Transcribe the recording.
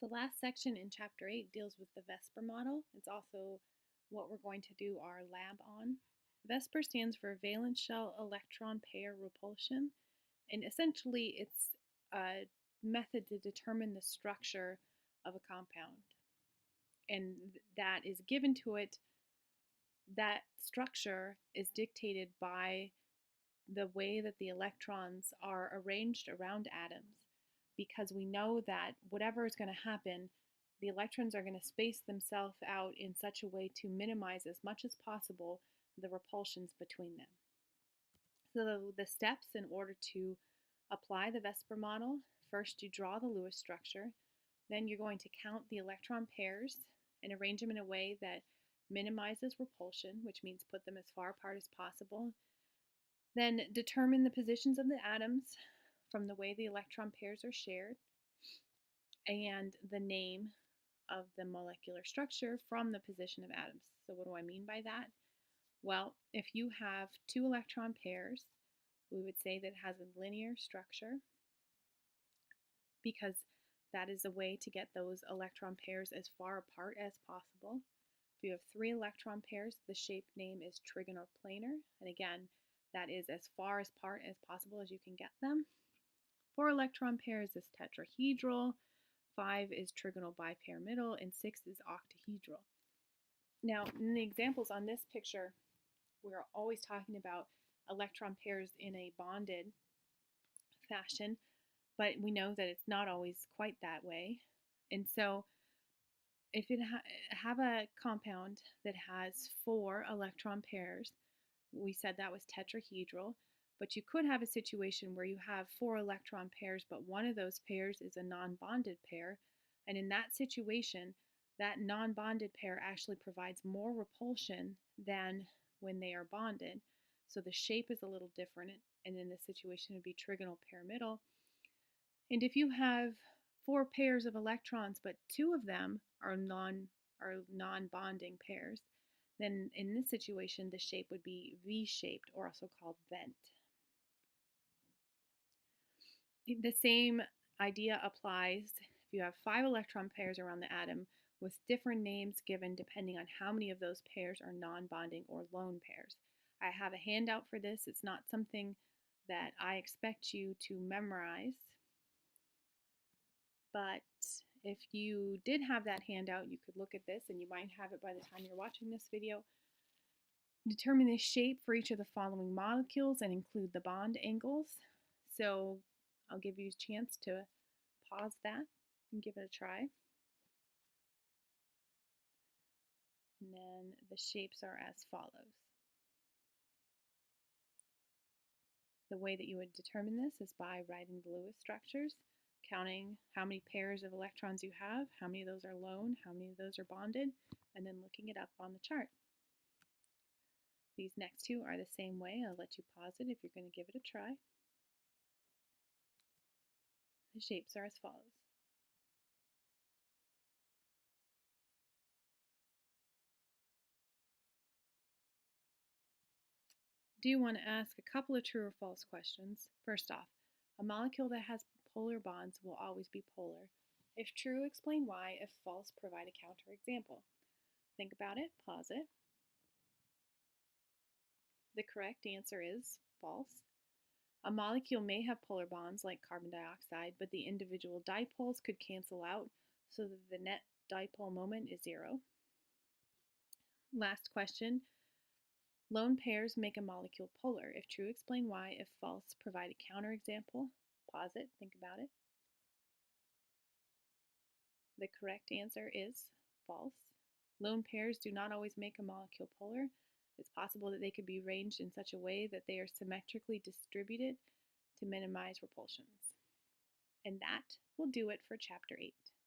The last section in Chapter 8 deals with the VSEPR model. It's also what we're going to do our lab on. VSEPR stands for valence shell electron pair repulsion, and essentially it's a method to determine the structure of a compound. And that is given to it, that structure is dictated by the way that the electrons are arranged around atoms, because we know that whatever is going to happen, the electrons are going to space themselves out in such a way to minimize as much as possible the repulsions between them. So the steps in order to apply the VSEPR model: first you draw the Lewis structure, then you're going to count the electron pairs and arrange them in a way that minimizes repulsion, which means put them as far apart as possible. Then determine the positions of the atoms from the way the electron pairs are shared, and the name of the molecular structure from the position of atoms. So what do I mean by that? Well, if you have two electron pairs, we would say that it has a linear structure, because that is a way to get those electron pairs as far apart as possible. If you have three electron pairs, the shape name is trigonoplanar, and again, that is as far apart as possible as you can get them. 4 electron pairs is tetrahedral, 5 is trigonal bipyramidal, and 6 is octahedral. Now, in the examples on this picture, we're always talking about electron pairs in a bonded fashion, but we know that it's not always quite that way. And so if you have a compound that has 4 electron pairs, we said that was tetrahedral, but you could have a situation where you have 4 electron pairs, but one of those pairs is a non-bonded pair, and in that situation, that non-bonded pair actually provides more repulsion than when they are bonded. So the shape is a little different, and in this situation it would be trigonal pyramidal. And if you have 4 pairs of electrons, but 2 of them are non-bonding pairs, then in this situation the shape would be V-shaped, or also called bent. The same idea applies if you have 5 electron pairs around the atom with different names given depending on how many of those pairs are non-bonding or lone pairs. I have a handout for this. It's not something that I expect you to memorize, but if you did have that handout, you could look at this, and you might have it by the time you're watching this video. Determine the shape for each of the following molecules and include the bond angles. So I'll give you a chance to pause that and give it a try. And then the shapes are as follows. The way that you would determine this is by writing the Lewis structures, counting how many pairs of electrons you have, how many of those are lone, how many of those are bonded, and then looking it up on the chart. These next two are the same way. I'll let you pause it if you're going to give it a try. The shapes are as follows. Do you want to ask a couple of true or false questions? First off, a molecule that has polar bonds will always be polar. If true, explain why. If false, provide a counterexample. Think about it, pause it. The correct answer is false. A molecule may have polar bonds like carbon dioxide, but the individual dipoles could cancel out so that the net dipole moment is 0. Last question. Lone pairs make a molecule polar. If true, explain why. If false, provide a counterexample. Pause it, think about it. The correct answer is false. Lone pairs do not always make a molecule polar. It's possible that they could be arranged in such a way that they are symmetrically distributed to minimize repulsions. And that will do it for Chapter 8.